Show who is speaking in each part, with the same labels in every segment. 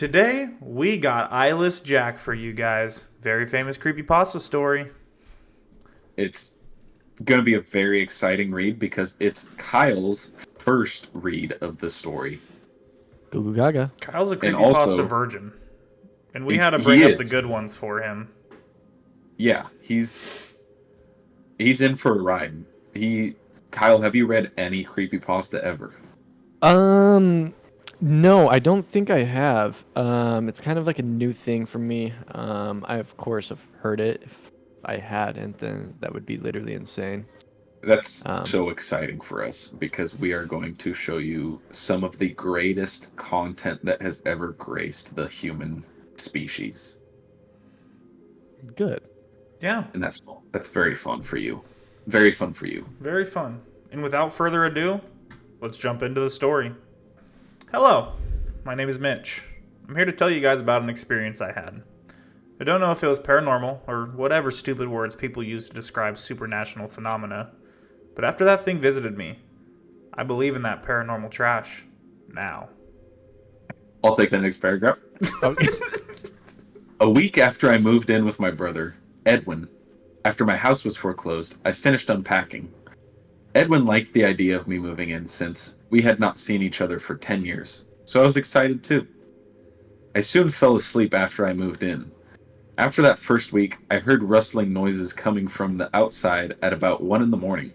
Speaker 1: Today, we got Eyeless Jack for you guys. Very famous creepypasta story.
Speaker 2: It's going to be a very exciting read because it's Kyle's first read of the story.
Speaker 3: Goo Goo Gaga.
Speaker 1: Kyle's a
Speaker 2: And
Speaker 1: creepypasta
Speaker 2: also,
Speaker 1: virgin. And we had to
Speaker 2: he
Speaker 1: bring up the
Speaker 2: is.
Speaker 1: good ones for him.
Speaker 2: Yeah, he's in for a ride. Kyle, have you read any creepypasta ever?
Speaker 3: No, I don't think I have. It's kind of like a new thing for me. I of course have heard it. If I hadn't, then that would be literally insane.
Speaker 2: That's
Speaker 3: Um,
Speaker 2: so exciting for us because we are going to show you some of the greatest content that has ever graced the human species.
Speaker 3: Good.
Speaker 1: Yeah,
Speaker 2: And that's very fun for you. Very fun for you.
Speaker 1: very fun. And without further ado, let's jump into the story. Hello, my name is Mitch. I'm here to tell you guys about an experience I had. I don't know if it was paranormal or whatever stupid words people use to describe supernatural phenomena, but after that thing visited me, I believe in that paranormal trash now.
Speaker 2: I'll take the next paragraph.
Speaker 3: Okay.
Speaker 2: A week after I moved in with my brother, Edwin, after my house was foreclosed, I finished unpacking. Edwin liked the idea of me moving in since we had not seen each other for 10 years, so I was excited too. I soon fell asleep after I moved in. After that first week, I heard rustling noises coming from the outside at about 1 in the morning.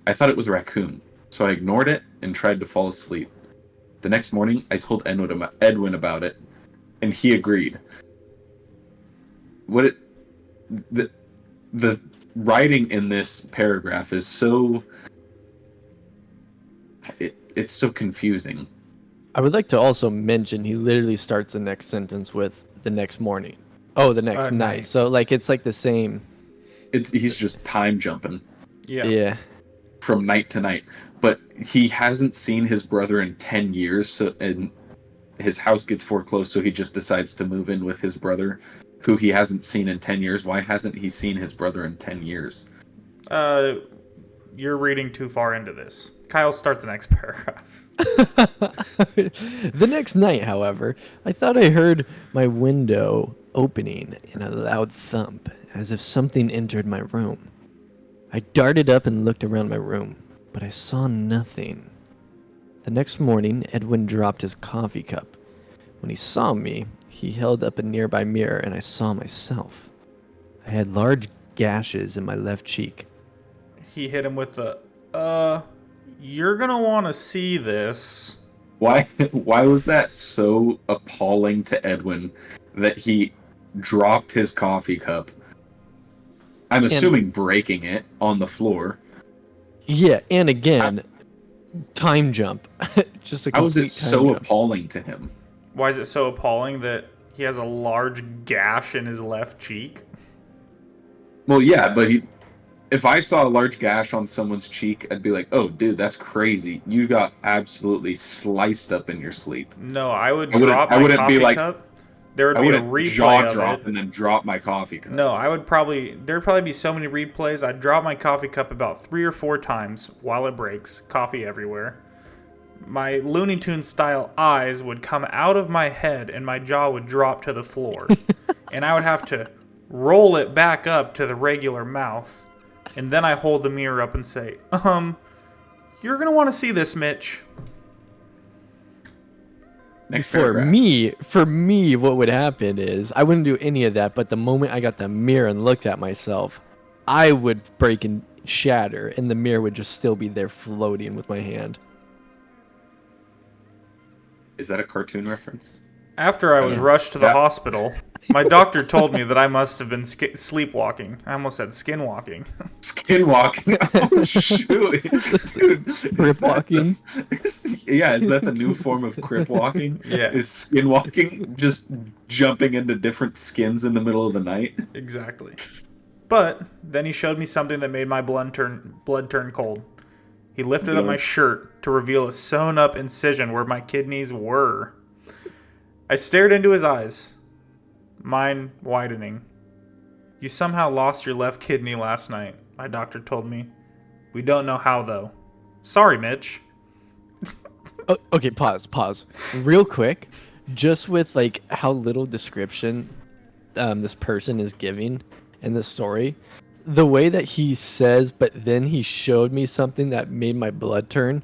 Speaker 2: I thought it was a raccoon, so I ignored it and tried to fall asleep. The next morning, I told Edwin about it, and he agreed. What it the writing in this paragraph is so it's so confusing.
Speaker 3: I would like to also mention he literally starts the next sentence with the next morning. Oh, the next night.
Speaker 1: Night.
Speaker 3: So like it's like the same.
Speaker 2: He's just time jumping
Speaker 3: Yeah.
Speaker 2: from night to night, but he hasn't seen his brother in 10 years, so and his house gets foreclosed, so he just decides to move in with his brother who he hasn't seen in 10 years. Why hasn't he seen his brother in 10 years?
Speaker 1: You're reading too far into this. Kyle, start the next paragraph.
Speaker 3: The next night, however, I thought I heard my window opening and a loud thump, as if something entered my room. I darted up and looked around my room, but I saw nothing. The next morning, Edwin dropped his coffee cup. When he saw me, he held up a nearby mirror and I saw myself. I had large gashes in my left cheek.
Speaker 1: He hit him with the, you're gonna want to see this.
Speaker 2: Why was that so appalling to Edwin that he dropped his coffee cup? I'm assuming breaking it on the floor.
Speaker 3: Yeah, and again, time jump. Just a
Speaker 2: How is
Speaker 3: complete
Speaker 2: it so
Speaker 3: time jump.
Speaker 2: appalling to him?
Speaker 1: Why is it so appalling that he has a large gash in his left cheek?
Speaker 2: Well, yeah, but if I saw a large gash on someone's cheek, I'd be like, "Oh, dude, that's crazy. You got absolutely sliced up in your sleep."
Speaker 1: No, I would
Speaker 2: I wouldn't-
Speaker 1: drop
Speaker 2: I
Speaker 1: my
Speaker 2: wouldn't be
Speaker 1: coffee
Speaker 2: like-
Speaker 1: cup. There would
Speaker 2: I
Speaker 1: be a
Speaker 2: wouldn't
Speaker 1: replay
Speaker 2: jaw
Speaker 1: of
Speaker 2: drop
Speaker 1: it.
Speaker 2: and then drop my coffee cup.
Speaker 1: No, there'd probably be so many replays. I'd drop my coffee cup about 3 or 4 times while it breaks. Coffee everywhere. My Looney Tunes style eyes would come out of my head and my jaw would drop to the floor. And I would have to roll it back up to the regular mouth. And then I hold the mirror up and say, you're going to want to see this, Mitch.
Speaker 2: Next
Speaker 3: For
Speaker 2: paragraph.
Speaker 3: me, what would happen is I wouldn't do any of that, but the moment I got the mirror and looked at myself, I would break and shatter, and the mirror would just still be there floating with my hand.
Speaker 2: Is that a cartoon reference?
Speaker 1: After I was rushed to the
Speaker 2: Yeah.
Speaker 1: hospital, my doctor told me that I must have been sleepwalking. I almost said skinwalking.
Speaker 2: Skinwalking. Oh shoot! Dude,
Speaker 3: Crip walking.
Speaker 2: Is that the new form of crip walking?
Speaker 1: Yeah.
Speaker 2: Is skinwalking just jumping into different skins in the middle of the night?
Speaker 1: Exactly. But then he showed me something that made my blood turn cold. He lifted up my shirt to reveal a sewn up incision where my kidneys were. I stared into his eyes, mine widening. You somehow lost your left kidney last night, my doctor told me. We don't know how, though. Sorry, Mitch.
Speaker 3: Oh, okay, pause. Real quick. just with like how little description this person is giving in the story, the way that he says, but then he showed me something that made my blood turn,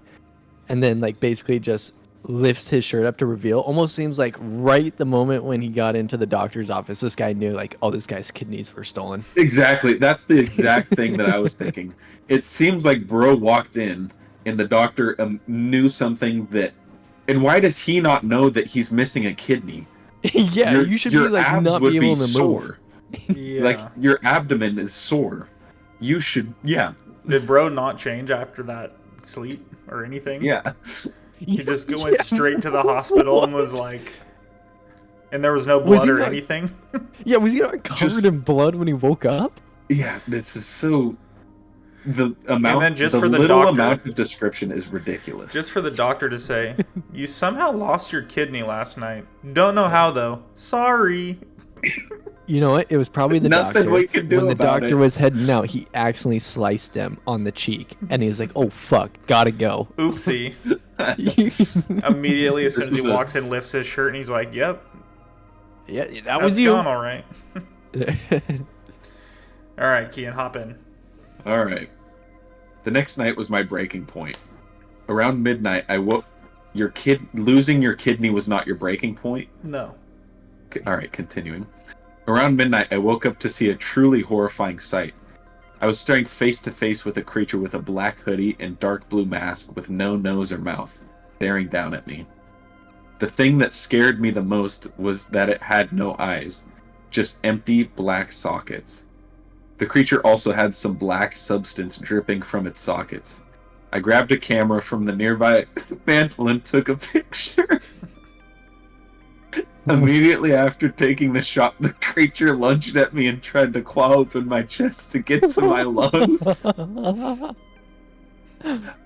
Speaker 3: and then like basically just lifts his shirt up to reveal, almost seems like right the moment when he got into the doctor's office, this guy knew like, oh, this guy's kidneys were stolen.
Speaker 2: Exactly. That's the exact thing that I was thinking. It seems like bro walked in and the doctor knew something that... And why does he not know that he's missing a kidney?
Speaker 3: Yeah, you should be like
Speaker 2: abs
Speaker 3: not
Speaker 2: would
Speaker 3: be
Speaker 2: be
Speaker 3: able to
Speaker 2: sore.
Speaker 3: move.
Speaker 1: Yeah.
Speaker 2: Like, your abdomen is sore. You should... Yeah.
Speaker 1: Did bro not change after that sleep or anything?
Speaker 2: Yeah.
Speaker 1: He just went straight to the hospital and was like... And there was no blood or anything?
Speaker 3: Yeah, was he not covered in blood when he woke up?
Speaker 2: Yeah, this is so... The amount...
Speaker 1: And then just
Speaker 2: the
Speaker 1: for the
Speaker 2: little
Speaker 1: doctor,
Speaker 2: amount of description is ridiculous.
Speaker 1: just for the doctor to say, you somehow lost your kidney last night. Don't know how, though. Sorry.
Speaker 3: You know what? It was probably the
Speaker 2: Nothing
Speaker 3: doctor.
Speaker 2: we can do
Speaker 3: When the
Speaker 2: about
Speaker 3: doctor
Speaker 2: it.
Speaker 3: was heading out, he accidentally sliced him on the cheek, and he was like, "Oh fuck, gotta go."
Speaker 1: Oopsie. Immediately, as soon as he
Speaker 2: was a-
Speaker 1: walks in, lifts his shirt, and he's like, yep,
Speaker 3: Yeah, that
Speaker 1: that's
Speaker 3: was you.
Speaker 1: gone all right. All right, Kian, hop in.
Speaker 2: All right. The next night was my breaking point. Around midnight, I woke... Losing your kidney was not your breaking point?
Speaker 1: No.
Speaker 2: All right, continuing. Around midnight, I woke up to see a truly horrifying sight. I was staring face to face with a creature with a black hoodie and dark blue mask with no nose or mouth, staring down at me. The thing that scared me the most was that it had no eyes, just empty black sockets. The creature also had some black substance dripping from its sockets. I grabbed a camera from the nearby mantle and took a picture. Immediately after taking the shot, the creature lunged at me and tried to claw open my chest to get to my lungs.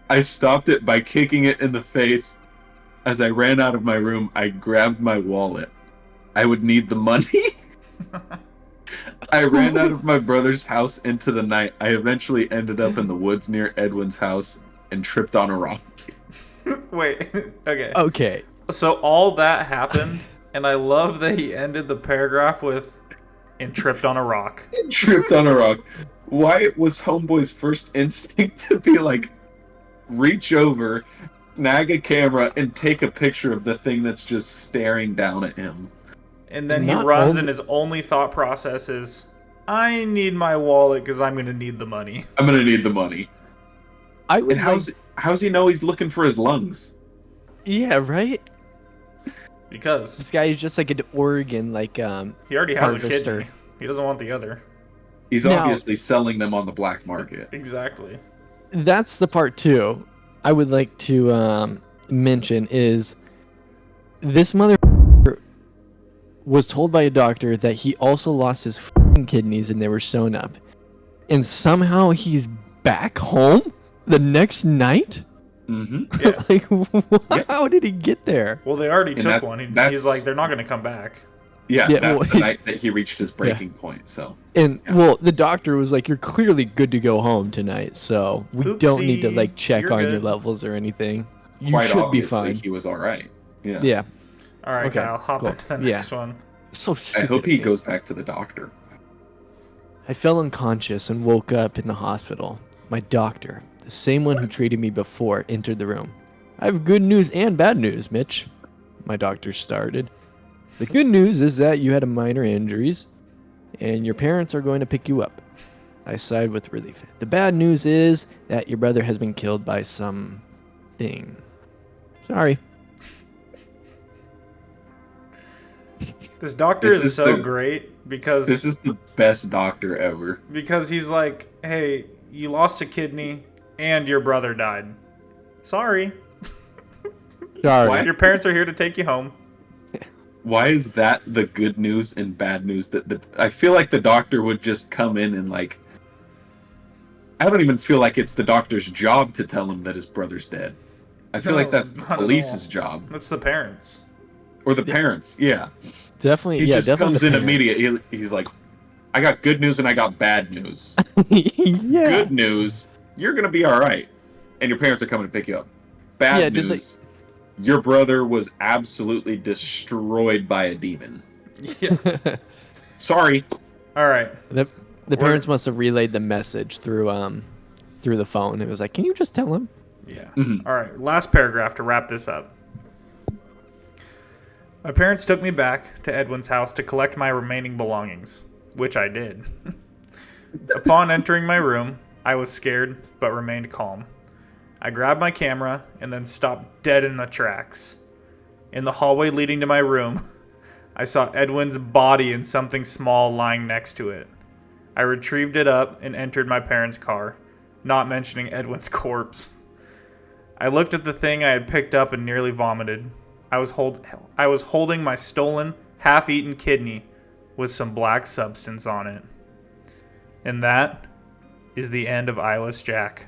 Speaker 2: I stopped it by kicking it in the face. As I ran out of my room, I grabbed my wallet. I would need the money. I ran out of my brother's house into the night. I eventually ended up in the woods near Edwin's house and tripped on a rock.
Speaker 1: Wait, okay.
Speaker 3: Okay.
Speaker 1: So all that happened, and I love that he ended the paragraph with, and tripped on a rock.
Speaker 2: Tripped on a rock. Why was Homeboy's first instinct to be like, reach over, snag a camera, and take a picture of the thing that's just staring down at him?
Speaker 1: And then he
Speaker 3: Not
Speaker 1: runs,
Speaker 3: only-
Speaker 1: and his only thought process is, I need my wallet because I'm going to need the money.
Speaker 2: I'm gonna need the money.
Speaker 3: I would.
Speaker 2: And how's he know he's looking for his lungs?
Speaker 3: Yeah, right.
Speaker 1: Because
Speaker 3: This guy is just like an Oregon, like
Speaker 1: he already has a
Speaker 3: harvester.
Speaker 1: kidney. He doesn't want the other.
Speaker 2: He's
Speaker 3: Now-
Speaker 2: obviously selling them on the black market.
Speaker 1: Exactly.
Speaker 3: That's the part too. I would like to mention is this mother was told by a doctor that he also lost his f***ing kidneys and they were sewn up, and somehow he's back home the next night.
Speaker 2: Mm-hmm.
Speaker 1: Yeah.
Speaker 3: Like, how did he get there?
Speaker 1: Well, they already
Speaker 2: And
Speaker 1: took
Speaker 2: that-
Speaker 1: one.
Speaker 2: that's-
Speaker 1: He's like, they're not going to come back.
Speaker 2: Yeah,
Speaker 3: Yeah,
Speaker 2: that's
Speaker 3: well,
Speaker 2: the night that he reached his breaking point. So
Speaker 3: And
Speaker 2: Yeah.
Speaker 3: well, the doctor was like, "You're clearly good to go home tonight, so we don't need to
Speaker 1: Oopsie,
Speaker 3: like check
Speaker 1: you're
Speaker 3: on your
Speaker 1: good."
Speaker 3: levels or anything. You
Speaker 2: quite
Speaker 3: should be
Speaker 2: obviously
Speaker 3: fine."
Speaker 2: he was all right. Yeah.
Speaker 3: Yeah,
Speaker 1: All right,
Speaker 3: Okay,
Speaker 1: Kyle, hop
Speaker 3: cool.
Speaker 1: into the
Speaker 3: Yeah.
Speaker 1: next one.
Speaker 3: so
Speaker 2: I
Speaker 3: stupid.
Speaker 2: hope
Speaker 3: of
Speaker 2: he
Speaker 3: me.
Speaker 2: goes back to the doctor.
Speaker 3: I fell unconscious and woke up in the hospital. My doctor, the same one who treated me before, entered the room. "I have good news and bad news, Mitch," my doctor started. "The good news is that you had minor injuries, and your parents are going to pick you up." I sighed with relief. "The bad news is that your brother has been killed by some thing. Sorry."
Speaker 1: This doctor
Speaker 2: This
Speaker 1: is
Speaker 2: is
Speaker 1: so
Speaker 2: the-
Speaker 1: great because
Speaker 2: This is the best doctor ever.
Speaker 1: he's like, hey, you lost a kidney and your brother died. Sorry.
Speaker 3: Sorry.
Speaker 1: Your parents are here to take you home.
Speaker 2: Why is that the good news and bad news? I feel like the doctor would just come in and like... I don't even feel like it's the doctor's job to tell him that his brother's dead. I feel
Speaker 1: No,
Speaker 2: like that's the
Speaker 1: not at
Speaker 2: police's
Speaker 1: all.
Speaker 2: job.
Speaker 1: That's the parents.
Speaker 2: Or the parents, yeah.
Speaker 3: Definitely,
Speaker 2: He
Speaker 3: yeah,
Speaker 2: just
Speaker 3: definitely.
Speaker 2: comes in immediate. He's like, I got good news and I got bad news.
Speaker 3: Yeah.
Speaker 2: Good news, you're going to be all right. And your parents are coming to pick you up. Bad
Speaker 3: Yeah, did
Speaker 2: news, your brother was absolutely destroyed by a demon.
Speaker 1: Yeah.
Speaker 2: Sorry.
Speaker 1: All right.
Speaker 3: The parents must have relayed the message through the phone. It was like, can you just tell him?
Speaker 1: Yeah.
Speaker 2: Mhm.
Speaker 1: All right. Last paragraph to wrap this up. My parents took me back to Edwin's house to collect my remaining belongings, which I did. Upon entering my room, I was scared but remained calm. I grabbed my camera and then stopped dead in the tracks. In the hallway leading to my room, I saw Edwin's body and something small lying next to it. I retrieved it up and entered my parents' car, not mentioning Edwin's corpse. I looked at the thing I had picked up and nearly vomited. I was holding my stolen, half-eaten kidney with some black substance on it. And that is the end of Eyeless Jack.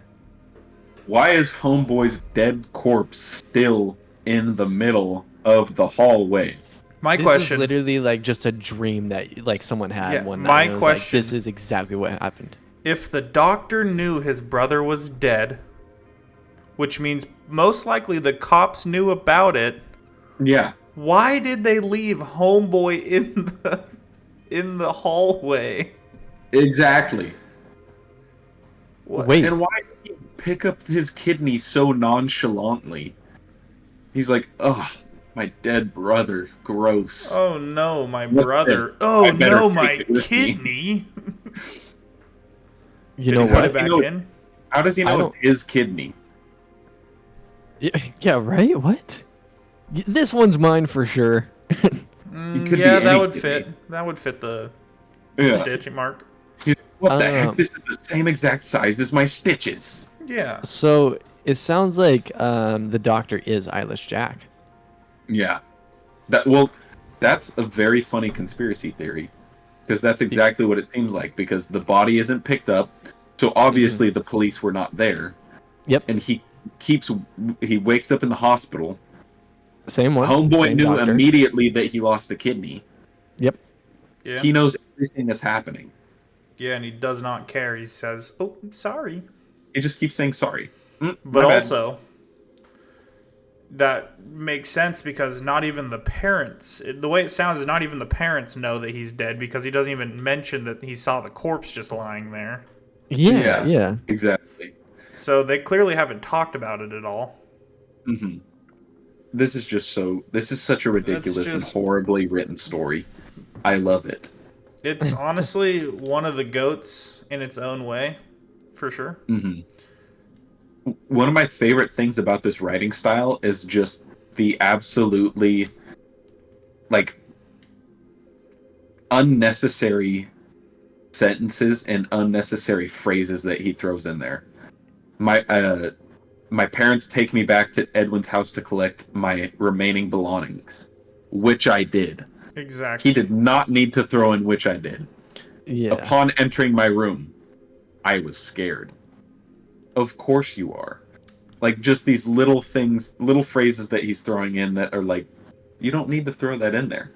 Speaker 2: Why is Homeboy's dead corpse still in the middle of the hallway?
Speaker 1: My
Speaker 3: This
Speaker 1: question,
Speaker 3: is literally like just a dream that like someone had
Speaker 1: Yeah,
Speaker 3: one night.
Speaker 1: my
Speaker 3: and it was
Speaker 1: question-
Speaker 3: like, this is exactly what happened.
Speaker 1: if the doctor knew his brother was dead, which means most likely the cops knew about it,
Speaker 2: Yeah.
Speaker 1: why did they leave Homeboy in the hallway?
Speaker 2: Exactly.
Speaker 1: What?
Speaker 3: Wait,
Speaker 2: And why did he pick up his kidney so nonchalantly? He's like, ugh, my dead brother. Gross.
Speaker 1: Oh no, my
Speaker 2: What's
Speaker 1: brother.
Speaker 2: this?
Speaker 1: Oh
Speaker 2: I better
Speaker 1: no,
Speaker 2: take
Speaker 1: my
Speaker 2: it with me.
Speaker 1: kidney.
Speaker 3: you
Speaker 1: Did
Speaker 3: know
Speaker 1: he put
Speaker 3: what?
Speaker 1: it back
Speaker 2: You know-
Speaker 1: in?
Speaker 2: How does he
Speaker 3: I
Speaker 2: know
Speaker 3: don't-
Speaker 2: it's his kidney?
Speaker 3: Yeah, right? What? This one's mine for sure.
Speaker 2: It could
Speaker 1: Yeah,
Speaker 2: be
Speaker 1: that
Speaker 2: any
Speaker 1: would
Speaker 2: kidney.
Speaker 1: fit. That would fit the
Speaker 2: Yeah.
Speaker 1: stitch mark.
Speaker 2: What the heck?
Speaker 3: Um,
Speaker 2: This is the same exact size as my stitches.
Speaker 1: Yeah.
Speaker 3: So it sounds like the doctor is Eyeless Jack.
Speaker 2: Yeah. That's a very funny conspiracy theory. Because that's exactly what it seems like. Because the body isn't picked up. So obviously the police were not there.
Speaker 3: Yep.
Speaker 2: And he wakes up in the hospital.
Speaker 3: Same one.
Speaker 2: Homeboy
Speaker 3: same
Speaker 2: knew
Speaker 3: doctor.
Speaker 2: immediately that he lost a kidney.
Speaker 3: Yep.
Speaker 1: Yeah.
Speaker 2: He knows everything that's happening.
Speaker 1: Yeah, and he does not care. He says, "Oh, sorry."
Speaker 2: He just keeps saying sorry.
Speaker 1: But
Speaker 2: My bad.
Speaker 1: also, that makes sense because not even the parents, the way it sounds is not even the parents know that he's dead because he doesn't even mention that he saw the corpse just lying there.
Speaker 3: Yeah.
Speaker 2: Exactly.
Speaker 1: So they clearly haven't talked about it at all.
Speaker 2: hmm This is such a ridiculous and
Speaker 1: just-
Speaker 2: horribly written story. I love it.
Speaker 1: It's honestly one of the GOATs in its own way, for sure.
Speaker 2: One of my favorite things about this writing style is just the absolutely like unnecessary sentences and unnecessary phrases that he throws in there. My parents take me back to Edwin's house to collect my remaining belongings, which I did.
Speaker 1: Exactly.
Speaker 2: He did not need to throw in which I did.
Speaker 3: Yeah.
Speaker 2: Upon entering my room, I was scared. Of course you are. Like, just these little things, little phrases that he's throwing in that are like, you don't need to throw that in there.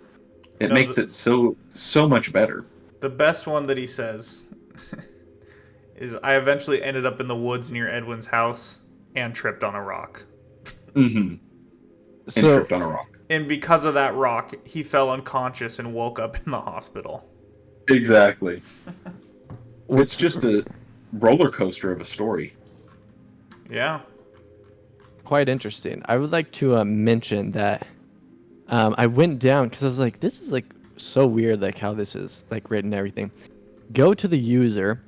Speaker 2: It
Speaker 1: No,
Speaker 2: makes it so much better.
Speaker 1: The best one that he says is, "I eventually ended up in the woods near Edwin's house and tripped on a rock.
Speaker 2: And
Speaker 3: So
Speaker 2: tripped on a rock.
Speaker 1: And because of that rock, he fell unconscious and woke up in the hospital."
Speaker 2: Exactly. It's just a roller coaster of a story.
Speaker 1: Yeah.
Speaker 3: quite interesting. I would like to mention that I went down because I was like, this is like so weird, like how this is like written and everything. Go to the user,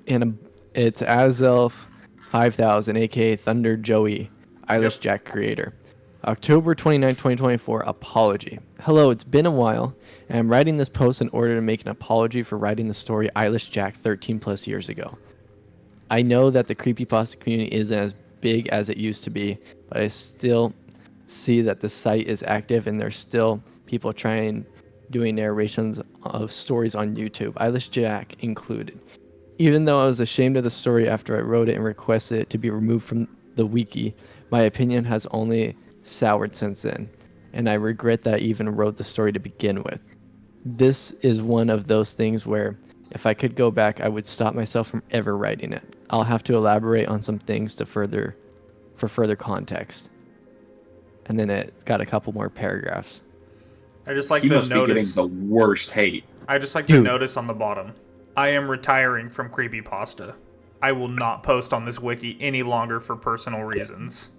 Speaker 3: and it's Azelf5000, aka Thunder Joey, Eyeless Jack creator. October 29, 2024, apology. Hello, it's been a while, and I'm writing this post in order to make an apology for writing the story Eyeless Jack 13 plus years ago. I know that the creepypasta community isn't as big as it used to be, but I still see that the site is active and there's still people doing narrations of stories on YouTube, Eyeless Jack included. Even though I was ashamed of the story after I wrote it and requested it to be removed from the wiki, my opinion has only soured since then, and I regret that I even wrote the story to begin with. This is one of those things where if I could go back, I would stop myself from ever writing it. I'll have to elaborate on some things for further context. and then it's got a couple more paragraphs.
Speaker 1: I just like
Speaker 2: He
Speaker 1: the
Speaker 2: must be getting
Speaker 1: notice.
Speaker 2: the worst hate.
Speaker 1: I just like the
Speaker 3: Dude.
Speaker 1: notice on the bottom. I am retiring from creepypasta. I will not post on this wiki any longer for personal reasons.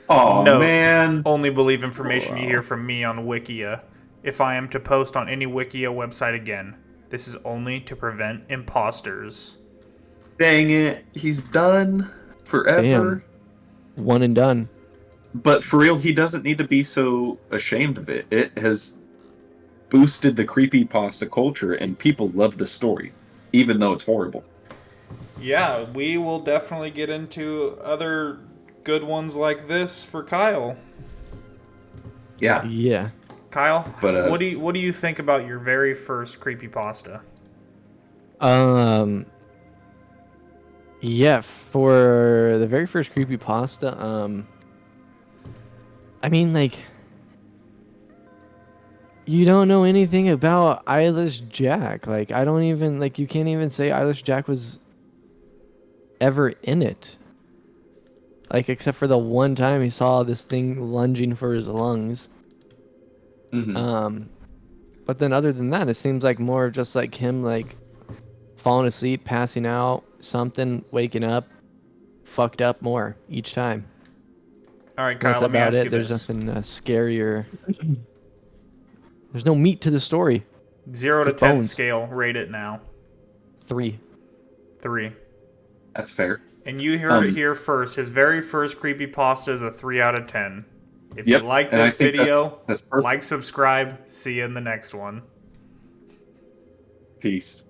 Speaker 2: Oh
Speaker 1: No.
Speaker 2: man.
Speaker 1: Only believe information you hear from me on Wikia. If I am to post on any Wikia website again, this is only to prevent imposters.
Speaker 2: Dang it. He's done forever.
Speaker 3: Damn. One and done.
Speaker 2: But for real, he doesn't need to be so ashamed of it. It has boosted the creepypasta culture, and people love the story, even though it's horrible.
Speaker 1: Yeah, we will definitely get into other good ones like this for Kyle.
Speaker 2: Yeah.
Speaker 3: Yeah.
Speaker 1: Kyle,
Speaker 2: But,
Speaker 1: what do you think about your very first creepypasta?
Speaker 3: Yeah, for the very first creepypasta, I mean, like, you don't know anything about Eyeless Jack. Like, I don't even, like, you can't even say Eyeless Jack was ever in it. Like, except for the one time he saw this thing lunging for his lungs.
Speaker 2: Mhm.
Speaker 3: But then other than that, it seems like more of just like him, like, falling asleep, passing out, something, waking up, fucked up more each time.
Speaker 1: All right, Kyle,
Speaker 3: That's
Speaker 1: let me
Speaker 3: about
Speaker 1: ask
Speaker 3: it.
Speaker 1: you
Speaker 3: There's
Speaker 1: this.
Speaker 3: nothing scarier. There's no meat to the story.
Speaker 1: 0 to
Speaker 3: Just
Speaker 1: 10
Speaker 3: bones.
Speaker 1: scale, rate it now.
Speaker 3: 3.
Speaker 1: 3.
Speaker 2: That's fair.
Speaker 1: And you heard it here first. His very first creepypasta is a 3 out of 10. If
Speaker 2: Yep,
Speaker 1: you like
Speaker 2: and I
Speaker 1: this
Speaker 2: think
Speaker 1: video,
Speaker 2: that's perfect.
Speaker 1: like, subscribe. See you in the next one.
Speaker 2: Peace.